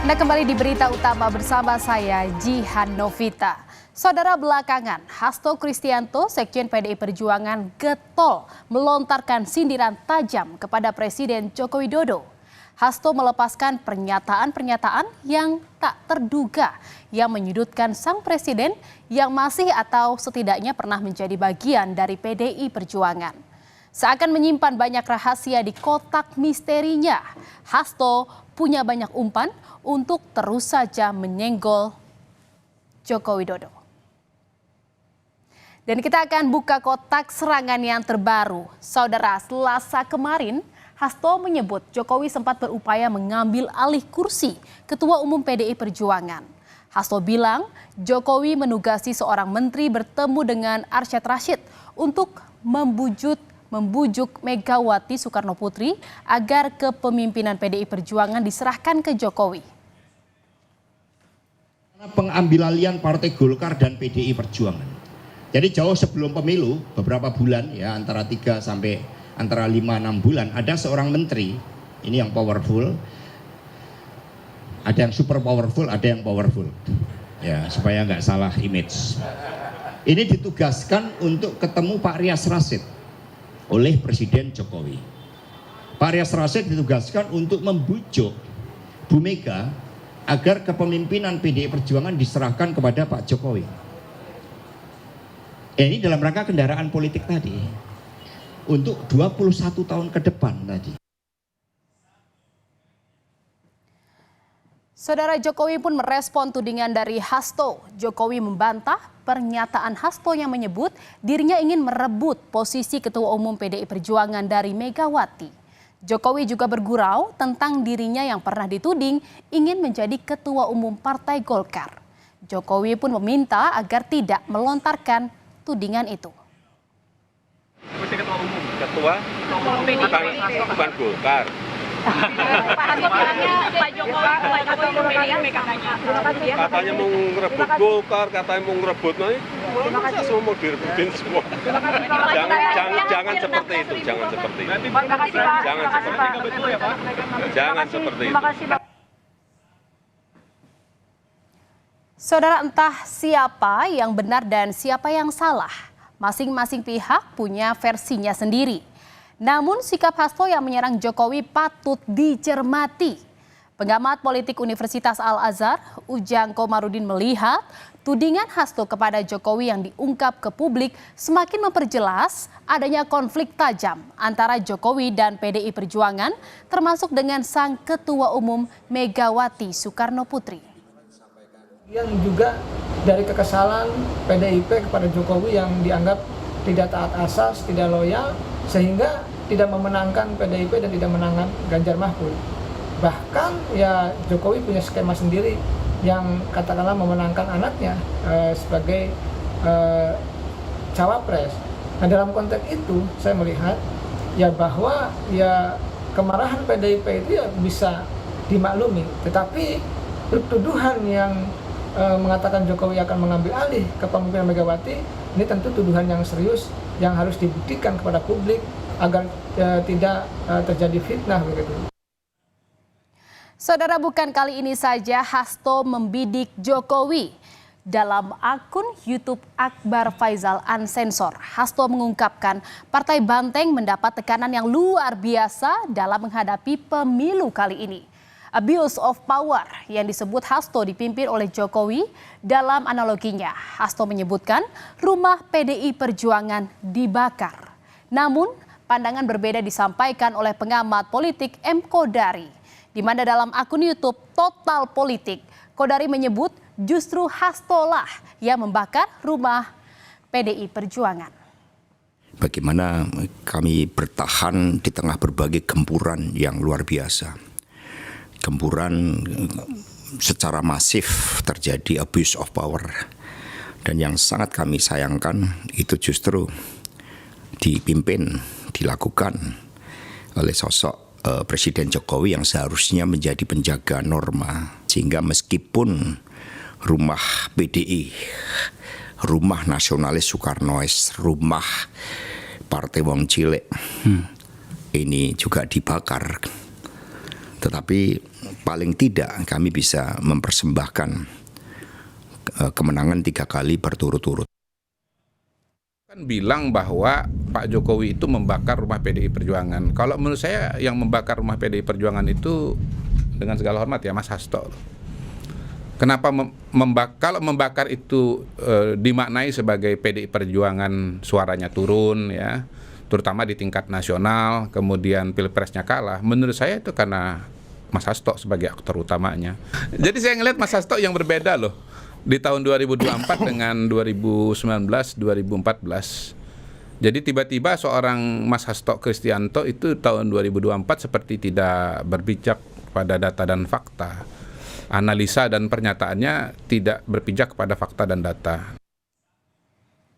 Anda kembali di Berita Utama bersama saya, Jihan Novita. Saudara, belakangan, Hasto Kristianto, Sekjen PDI Perjuangan, getol melontarkan sindiran tajam kepada Presiden Joko Widodo. Hasto melepaskan pernyataan-pernyataan yang tak terduga yang menyudutkan sang presiden yang masih atau setidaknya pernah menjadi bagian dari PDI Perjuangan. Seakan menyimpan banyak rahasia di kotak misterinya, Hasto punya banyak umpan untuk terus saja menyenggol Joko Widodo. Dan kita akan buka kotak serangan yang terbaru. Saudara, Selasa kemarin, Hasto menyebut Jokowi sempat berupaya mengambil alih kursi Ketua Umum PDI Perjuangan. Hasto bilang Jokowi menugasi seorang menteri bertemu dengan Arsyad Rashid untuk membujuk Megawati Soekarno Putri agar kepemimpinan PDI Perjuangan diserahkan ke Jokowi. Pengambil alihan Partai Golkar dan PDI Perjuangan. Jadi jauh sebelum pemilu, beberapa bulan ya, antara 5-6 bulan, ada seorang menteri, ini yang powerful, ada yang super powerful, ada yang powerful, ya supaya nggak salah image. Ini ditugaskan untuk ketemu Pak Rias Rasyid oleh Presiden Jokowi. Pak Rias Rasyid ditugaskan untuk membujuk Bu Mega agar kepemimpinan PDI Perjuangan diserahkan kepada Pak Jokowi. Ini dalam rangka kendaraan politik tadi untuk 21 tahun ke depan tadi. Saudara, Jokowi pun merespon tudingan dari Hasto. Jokowi membantah pernyataan Hasto yang menyebut dirinya ingin merebut posisi Ketua Umum PDI Perjuangan dari Megawati. Jokowi juga bergurau tentang dirinya yang pernah dituding ingin menjadi Ketua Umum Partai Golkar. Jokowi pun meminta agar tidak melontarkan tudingan itu. Ketua Umum bukan Golkar. Pak Jokowi Katanya mau ngerebut Golkar, katanya mau ngerebut masa semua mau direbutin semua. Jangan seperti itu, jangan seperti itu. Jangan seperti itu. Saudara, entah siapa yang benar dan siapa yang salah. Masing-masing pihak punya versinya sendiri. Namun sikap Hasto yang menyerang Jokowi patut dicermati. Pengamat politik Universitas Al-Azhar, Ujang Komarudin melihat tudingan Hasto kepada Jokowi yang diungkap ke publik semakin memperjelas adanya konflik tajam antara Jokowi dan PDI Perjuangan, termasuk dengan sang Ketua Umum Megawati Soekarno Putri. Yang juga dari kekesalan PDIP kepada Jokowi yang dianggap tidak taat asas, tidak loyal, sehingga tidak memenangkan PDIP dan tidak menangkan Ganjar Mahfud. Bahkan ya Jokowi punya skema sendiri yang katakanlah memenangkan anaknya sebagai cawapres. Nah, dalam konteks itu saya melihat ya bahwa ya kemarahan PDIP itu ya bisa dimaklumi, tetapi tuduhan yang mengatakan Jokowi akan mengambil alih kepemimpinan Megawati, ini tentu tuduhan yang serius yang harus dibuktikan kepada publik agar tidak terjadi fitnah begitu. Saudara, bukan kali ini saja Hasto membidik Jokowi. Dalam akun YouTube Akbar Faisal Unsensor, Hasto mengungkapkan Partai Banteng mendapat tekanan yang luar biasa dalam menghadapi pemilu kali ini. Abuse of power yang disebut Hasto dipimpin oleh Jokowi. Dalam analoginya, Hasto menyebutkan rumah PDI Perjuangan dibakar. Namun, pandangan berbeda disampaikan oleh pengamat politik M. Kodari, di mana dalam akun YouTube Total Politik, Kodari menyebut justru Hasto lah yang membakar rumah PDI Perjuangan. Bagaimana kami bertahan di tengah berbagai gempuran yang luar biasa. Gempuran secara masif terjadi abuse of power, dan yang sangat kami sayangkan itu justru dilakukan oleh sosok Presiden Jokowi yang seharusnya menjadi penjaga norma, sehingga meskipun rumah PDI, rumah nasionalis Soekarnois, rumah Partai Wong Cilik ini juga dibakar. Tetapi paling tidak kami bisa mempersembahkan kemenangan 3 kali berturut-turut. Kan bilang bahwa Pak Jokowi itu membakar rumah PDI Perjuangan. Kalau menurut saya yang membakar rumah PDI Perjuangan itu, dengan segala hormat ya, Mas Hasto. Kenapa kalau membakar itu dimaknai sebagai PDI Perjuangan suaranya turun ya, terutama di tingkat nasional, kemudian pilpresnya kalah. Menurut saya itu karena Mas Hasto sebagai aktor utamanya. Jadi saya ngelihat Mas Hasto yang berbeda loh. Di tahun 2024 dengan 2019-2014. Jadi tiba-tiba seorang Mas Hasto Kristianto itu tahun 2024 seperti tidak berpijak pada data dan fakta. Analisa dan pernyataannya tidak berpijak pada fakta dan data.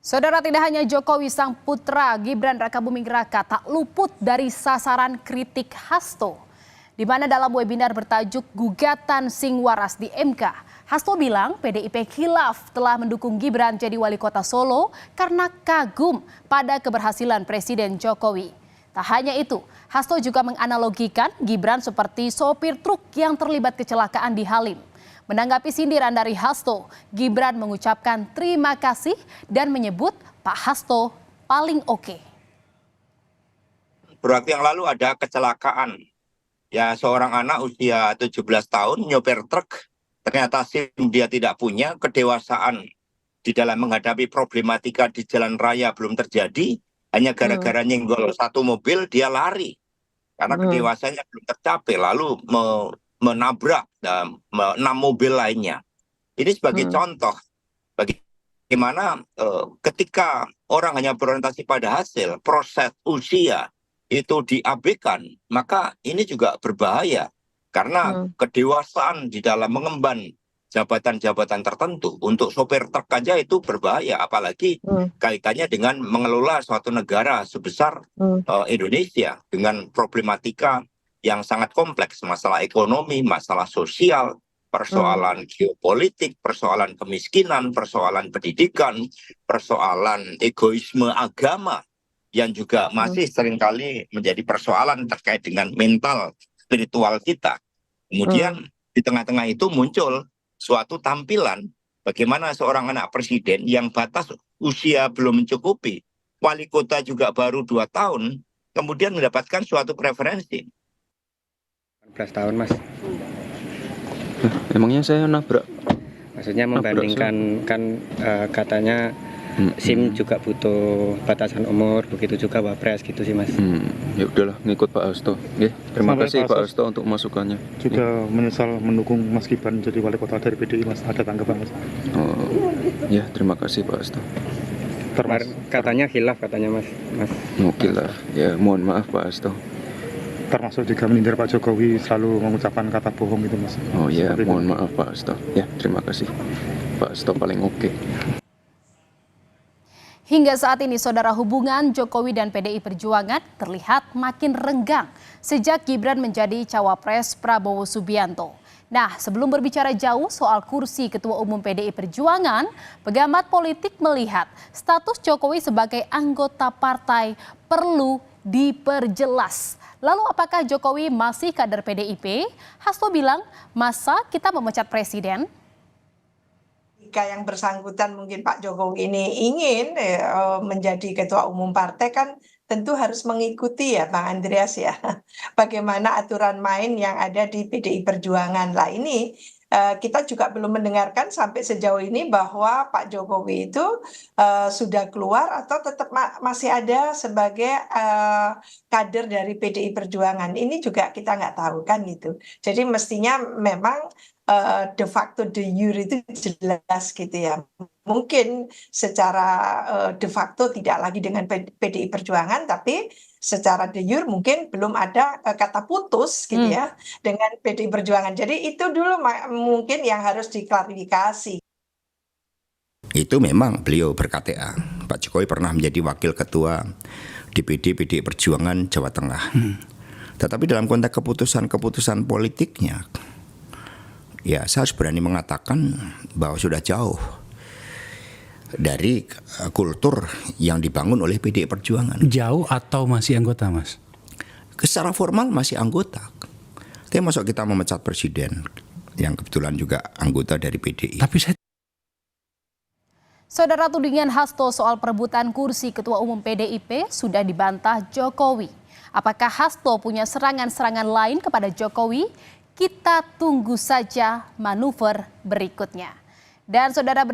Saudara, tidak hanya Jokowi, sang putra Gibran Rakabuming Raka tak luput dari sasaran kritik Hasto. Di mana dalam webinar bertajuk Gugatan Sing Waras di MK, Hasto bilang PDIP khilaf telah mendukung Gibran jadi wali kota Solo karena kagum pada keberhasilan Presiden Jokowi. Tak hanya itu, Hasto juga menganalogikan Gibran seperti sopir truk yang terlibat kecelakaan di Halim. Menanggapi sindiran dari Hasto, Gibran mengucapkan terima kasih dan menyebut Pak Hasto paling oke. Beberapa waktu yang lalu ada kecelakaan. Ya, seorang anak usia 17 tahun nyopir truk. Ternyata SIM dia tidak punya, kedewasaan di dalam menghadapi problematika di jalan raya belum terjadi, hanya gara-gara nyenggol satu mobil dia lari karena kedewasaannya belum tercapai, lalu menabrak 6 mobil lainnya. Ini sebagai contoh bagaimana ketika orang hanya berorientasi pada hasil, proses usia itu diabaikan, maka ini juga berbahaya. Karena kedewasaan di dalam mengemban jabatan-jabatan tertentu untuk sopir truk aja itu berbahaya, apalagi kaitannya dengan mengelola suatu negara sebesar Indonesia dengan problematika yang sangat kompleks, masalah ekonomi, masalah sosial, persoalan geopolitik, persoalan kemiskinan, persoalan pendidikan, persoalan egoisme agama yang juga masih seringkali menjadi persoalan terkait dengan mental spiritual kita. Kemudian di tengah-tengah itu muncul suatu tampilan bagaimana seorang anak presiden yang batas usia belum mencukupi, wali kota juga baru 2 tahun, kemudian mendapatkan suatu preferensi. 14 tahun, Mas. Emangnya saya nabrak? Maksudnya membandingkan katanya SIM juga butuh batasan umur, begitu juga Wapres gitu sih, Mas. Ya udahlah, ngikut Pak Hasto. Terima kasih Pak Hasto untuk masukannya. Juga menyesal mendukung Mas Gibran jadi wali kota dari PDI, Mas. Ada tanggapan, Mas? Ya, terima kasih Pak Hasto. Katanya khilaf katanya, Mas. Mau khilaf. Ya, mohon maaf Pak Hasto. Termasuk juga menyindir Pak Jokowi selalu mengucapkan kata bohong itu, Mas. Oh ya, mohon maaf Pak Hasto. Ya, terima kasih. Pak Hasto paling oke. Hingga saat ini, saudara, hubungan Jokowi dan PDI Perjuangan terlihat makin renggang sejak Gibran menjadi cawapres Prabowo Subianto. Nah, sebelum berbicara jauh soal kursi Ketua Umum PDI Perjuangan, pengamat politik melihat status Jokowi sebagai anggota partai perlu diperjelas. Lalu apakah Jokowi masih kader PDIP? Hasto bilang, masa kita memecat presiden? Jika yang bersangkutan mungkin Pak Jokowi ini ingin menjadi ketua umum partai, kan tentu harus mengikuti ya Bang Andreas ya, bagaimana aturan main yang ada di PDI Perjuangan. Lah ini kita juga belum mendengarkan sampai sejauh ini bahwa Pak Jokowi itu sudah keluar atau tetap masih ada sebagai kader dari PDI Perjuangan. Ini juga kita nggak tahu kan gitu. Jadi mestinya memang de facto de jure itu jelas gitu ya. Mungkin secara de facto tidak lagi dengan PDI Perjuangan, tapi secara de jure mungkin belum ada kata putus gitu ya dengan PDI Perjuangan. Jadi itu dulu mungkin yang harus diklarifikasi. Itu memang beliau ber-KTA. Pak Jokowi pernah menjadi wakil ketua DPD PDI Perjuangan Jawa Tengah. Tetapi dalam konteks keputusan politiknya, ya saya harus berani mengatakan bahwa sudah jauh dari kultur yang dibangun oleh PDI Perjuangan. Jauh atau masih anggota, Mas? Secara formal masih anggota. Tapi masuk kita memecat presiden yang kebetulan juga anggota dari PDI. Saudara, tudingan Hasto soal perebutan kursi Ketua Umum PDIP sudah dibantah Jokowi. Apakah Hasto punya serangan-serangan lain kepada Jokowi? Kita tunggu saja manuver berikutnya. Dan saudara,